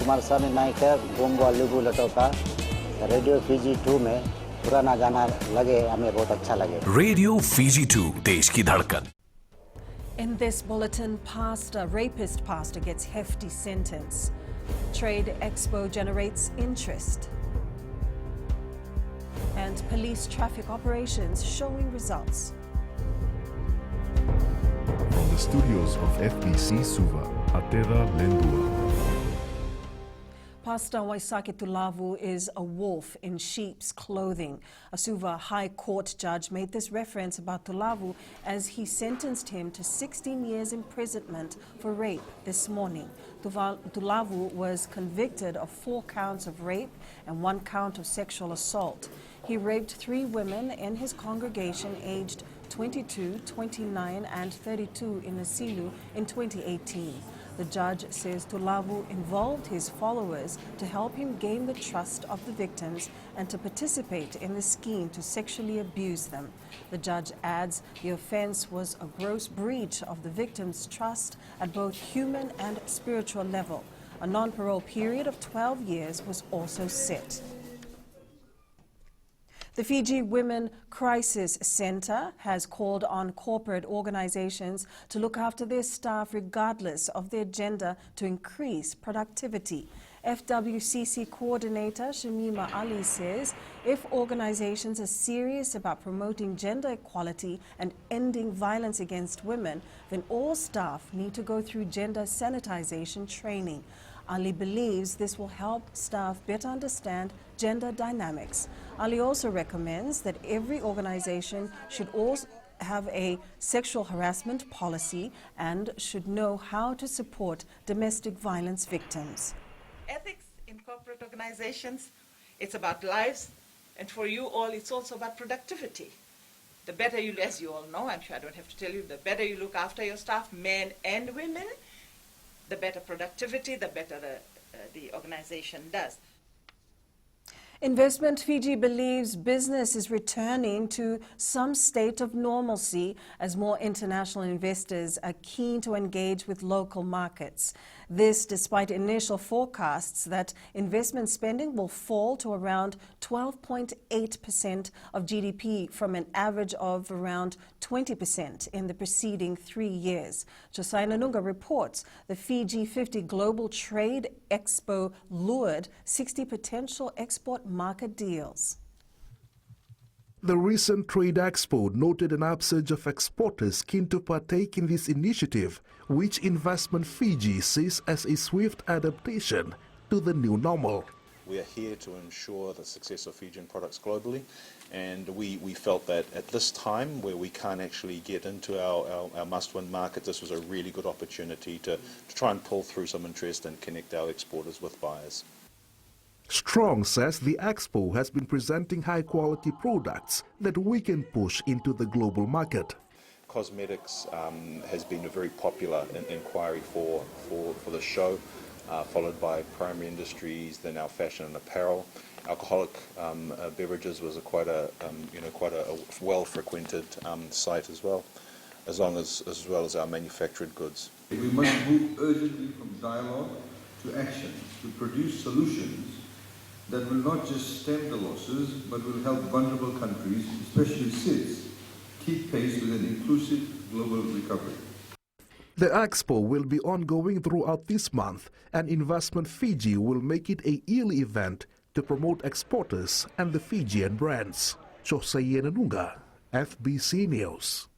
कुमार स्वामी नायक गोंगो लुगु लटोका radio Fiji 2 में पुराना गाना लगे हमें बहुत अच्छा लगे। रेडियो फीजी 2 देश की धड़कन। In this bulletin, rapist pastor gets hefty sentence. Trade Expo generates interest. And police traffic operations showing results. From the studios of FBC Suva, Ateda Lendua. Pastor Waisake Tulavu is a wolf in sheep's clothing. A Suva High Court judge made this reference about Tulavu as he sentenced him to 16 years imprisonment for rape this morning. Tulavu was convicted of 4 counts of rape and 1 count of sexual assault. He raped 3 women in his congregation aged 22, 29 and 32 in Nasilu in 2018. The judge says Tulavu involved his followers to help him gain the trust of the victims and to participate in the scheme to sexually abuse them. The judge adds the offense was a gross breach of the victims' trust at both human and spiritual level. A non-parole period of 12 years was also set. The Fiji Women Crisis Center has called on corporate organizations to look after their staff regardless of their gender to increase productivity. FWCC coordinator Shamima Ali says if organizations are serious about promoting gender equality and ending violence against women, then all staff need to go through gender sanitization training. Ali believes this will help staff better understand gender dynamics. Ali also recommends that every organization should also have a sexual harassment policy and should know how to support domestic violence victims. Ethics in corporate organizations, it's about lives, and for you all, it's also about productivity. The better you, as you all know, I'm sure I don't have to tell you, the better you look after your staff, men and women, the better productivity, the better the organization does. Investment Fiji believes business is returning to some state of normalcy as more international investors are keen to engage with local markets. This despite initial forecasts that investment spending will fall to around 12.8% of GDP from an average of around 20% in the preceding 3 years. Josai Nanunga reports the Fiji 50 Global Trade Expo lured 60 potential export market deals. The recent Trade Expo noted an upsurge of exporters keen to partake in this initiative, which Investment Fiji sees as a swift adaptation to the new normal. We are here to ensure the success of Fijian products globally, and we felt that at this time where we can't actually get into our must-win market, this was a really good opportunity to try and pull through some interest and connect our exporters with buyers. Strong says the expo has been presenting high-quality products that we can push into the global market. Cosmetics has been a very popular inquiry for the show, followed by primary industries, then our fashion and apparel. Alcoholic beverages was quite a well-frequented site as well as well as our manufactured goods. We must move urgently from dialogue to action to produce solutions that will not just stem the losses, but will help vulnerable countries, especially SIDS, keep pace with an inclusive global recovery. The expo will be ongoing throughout this month, and Investment Fiji will make it a yearly event to promote exporters and the Fijian brands. Josai Nanunga, FBC News.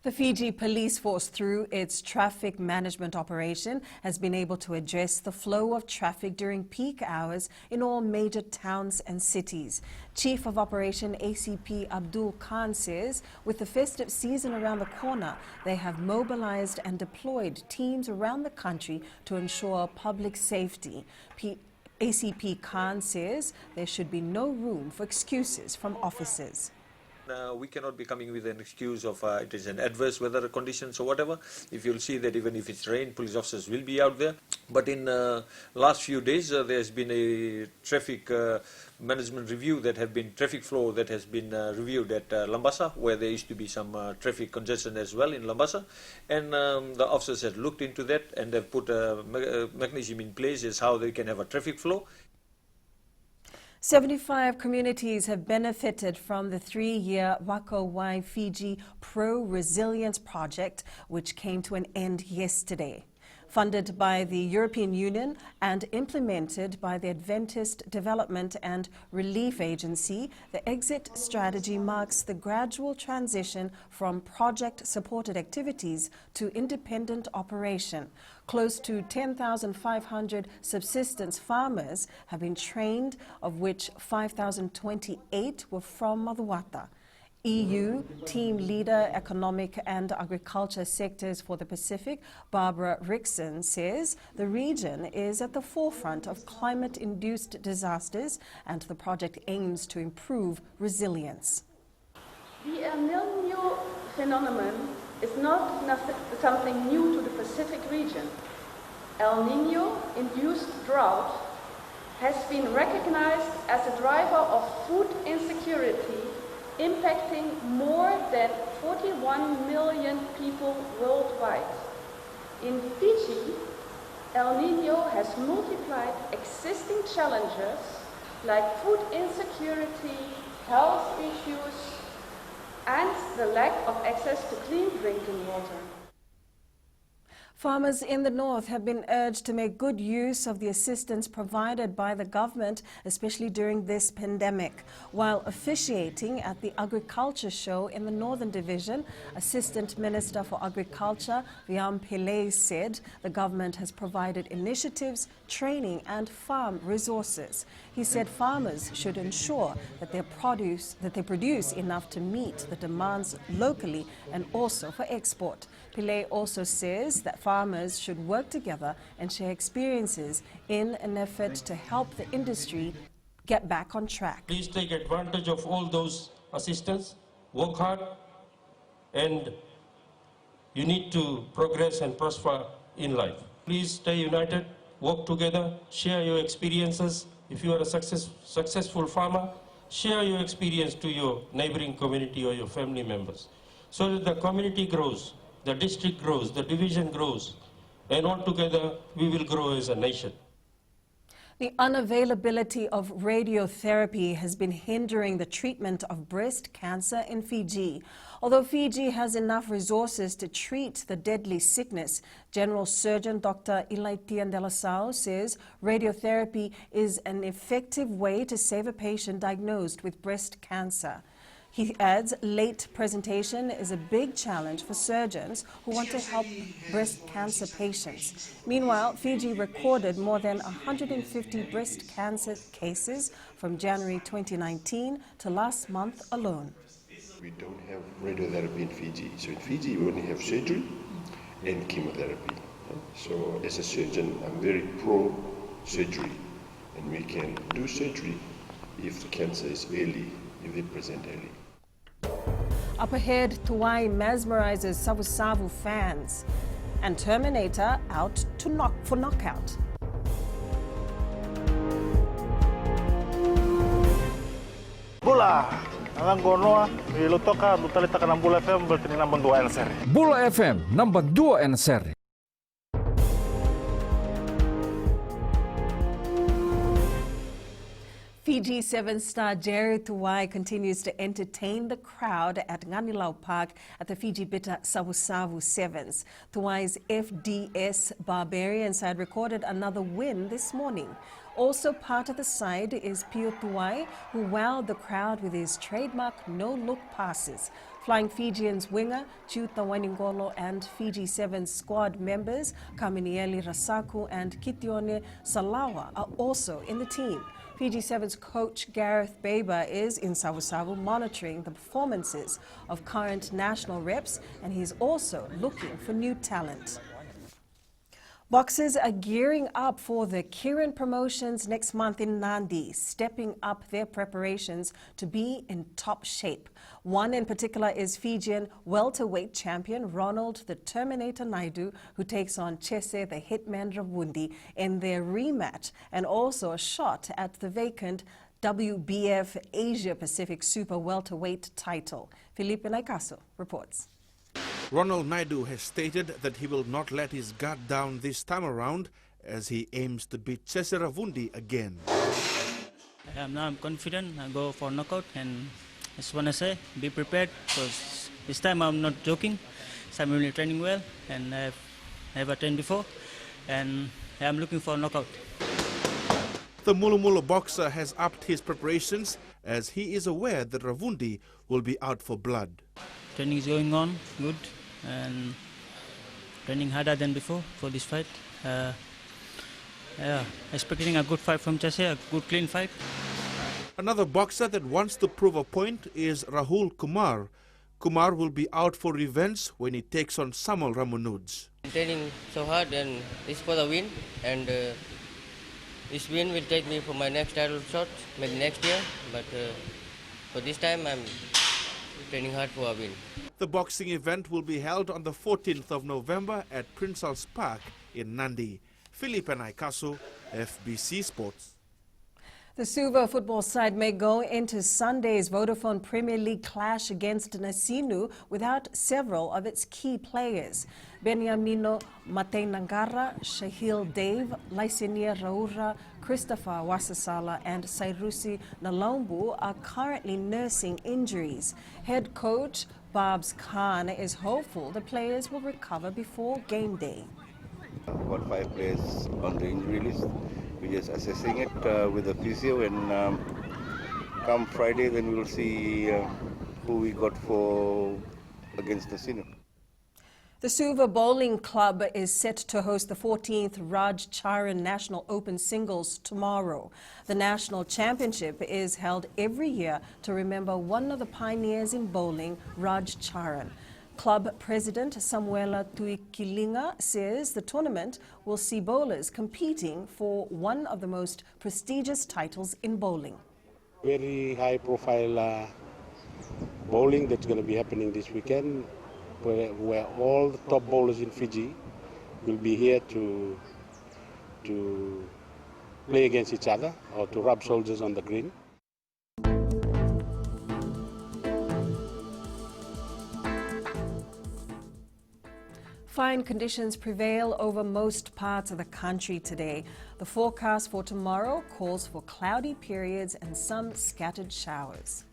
The Fiji Police Force, through its traffic management operation, has been able to address the flow of traffic during peak hours in all major towns and cities. Chief of Operation ACP Abdul Khan says, with the festive season around the corner, they have mobilized and deployed teams around the country to ensure public safety. ACP Khan says there should be no room for excuses from officers. We cannot be coming with an excuse of it is an adverse weather conditions or whatever. If you'll see that even if it's rain, police officers will be out there. But in last few days, there's been a traffic management review traffic flow that has been reviewed at Lambasa, where there used to be some traffic congestion as well in Lambasa. And the officers have looked into that and have put a mechanism in place as how they can have a traffic flow. 75 communities have benefited from the 3-year Wakawai Fiji Pro-Resilience Project, which came to an end yesterday. Funded by the European Union and implemented by the Adventist Development and Relief Agency, the exit strategy marks the gradual transition from project-supported activities to independent operation. Close to 10,500 subsistence farmers have been trained, of which 5,028 were from Maduwata. EU Team Leader Economic and Agriculture Sectors for the Pacific, Barbara Rickson, says the region is at the forefront of climate-induced disasters and the project aims to improve resilience. The El Niño phenomenon is not something new to the Pacific region. El Niño-induced drought has been recognized as a driver of food insecurity, impacting more than 41 million people worldwide. In Fiji, El Niño has multiplied existing challenges like food insecurity, health issues, and the lack of access to clean drinking water. Farmers in the north have been urged to make good use of the assistance provided by the government, especially during this pandemic. While officiating at the Agriculture Show in the Northern Division, Assistant Minister for Agriculture, Viam Pillay, said the government has provided initiatives, training and farm resources. He said farmers should ensure that they produce enough to meet the demands locally and also for export. Pillay also says that farmers should work together and share experiences in an effort to help the industry get back on track. Please take advantage of all those assistance, work hard, and you need to progress and prosper in life. Please stay united, work together, share your experiences. If you are a successful farmer, share your experience to your neighboring community or your family members so that the community grows, the district grows, the division grows, and all together we will grow as a nation. The unavailability of radiotherapy has been hindering the treatment of breast cancer in Fiji. Although Fiji has enough resources to treat the deadly sickness, General Surgeon Dr. Ilaitian de la Salle says radiotherapy is an effective way to save a patient diagnosed with breast cancer. He adds late presentation is a big challenge for surgeons who want to help breast cancer patients. Meanwhile, Fiji recorded more than 150 breast cancer cases from January 2019 to last month alone. We don't have radiotherapy in Fiji. So in Fiji, we only have surgery and chemotherapy. So as a surgeon, I'm very pro-surgery. And we can do surgery if the cancer is early, if they present early. Up ahead, Tuwai mesmerizes Savu-Savu fans. And Terminator out for knockout. Bola, ang gono ilutoka butalita ka ng Bola FM bertini nambang 2 NSR. Bola FM nambang 2 NSR. Fiji 7-star Jerry Tuwai continues to entertain the crowd at Nganilau Park at the Fiji Bitter Savu-Savu Sevens. Tuwai's FDS Barbarian side recorded another win this morning. Also part of the side is Pio Tuwai, who wowed the crowd with his trademark no-look passes. Flying Fijians winger Chiuta Wainingolo and Fiji 7 squad members Kaminieli Rasaku and Kitione Salawa are also in the team. Fiji 7's coach Gareth Baber is in Savu-Savu monitoring the performances of current national reps, and he's also looking for new talent. Boxers are gearing up for the Kirin promotions next month in Nandi, stepping up their preparations to be in top shape. One in particular is Fijian welterweight champion Ronald the Terminator Naidu, who takes on Chese the Hitman Ravundhi in their rematch, and also a shot at the vacant WBF Asia Pacific Super Welterweight title. Felipe Naikaso reports. Ronald Naidu has stated that he will not let his guard down this time around as he aims to beat Chese Ravundhi again. Now I'm confident. I go for knockout, and I just want to say, be prepared, because this time I'm not joking. So I'm really training well, and I've never trained before, and I'm looking for a knockout. The Mulu Mulu boxer has upped his preparations as he is aware that Ravundhi will be out for blood. Training is going on good, and training harder than before for this fight. Expecting a good fight from Chese, a good clean fight. Another boxer that wants to prove a point is Rahul Kumar. Kumar will be out for revenge when he takes on Samuel Ramanuj. I'm training so hard, and it's for the win, and this win will take me for my next title shot, maybe next year, but for this time I'm training hard for a win. The boxing event will be held on the 14th of November at Prince Charles Park in Nandi. Felipe Naikaso, FBC Sports. The Suva football side may go into Sunday's Vodafone Premier League clash against Nasinu without several of its key players. Beniamino Mateinangara, Shahil Dave, Laisenia Raura, Christopher Wasasala and Sairusi Nalombu are currently nursing injuries. Head coach Babs Khan is hopeful the players will recover before game day. About 5 players on the injury list. We're just assessing it with the physio, and come Friday then we'll see who we got for against the Nasinu. The Suva Bowling Club is set to host the 14th Raj Charan National Open Singles tomorrow. The national championship is held every year to remember one of the pioneers in bowling, Raj Charan. Club President Samuela Tuikilinga says the tournament will see bowlers competing for one of the most prestigious titles in bowling. Very high profile bowling that's going to be happening this weekend, where all the top bowlers in Fiji will be here to play against each other or to rub shoulders on the green. Fine conditions prevail over most parts of the country today. The forecast for tomorrow calls for cloudy periods and some scattered showers.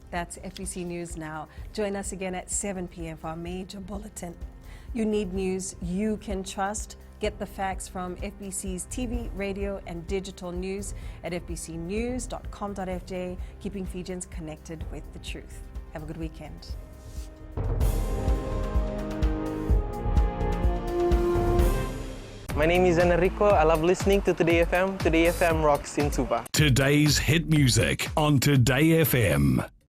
That's FBC News Now. Join us again at 7 p.m. for our major bulletin. You need news you can trust. Get the facts from FBC's TV, radio and digital news at fbcnews.com.fj, keeping Fijians connected with the truth. Have a good weekend. My name is Enrico. I love listening to Today FM. Today FM rocks in Suva. Today's hit music on Today FM.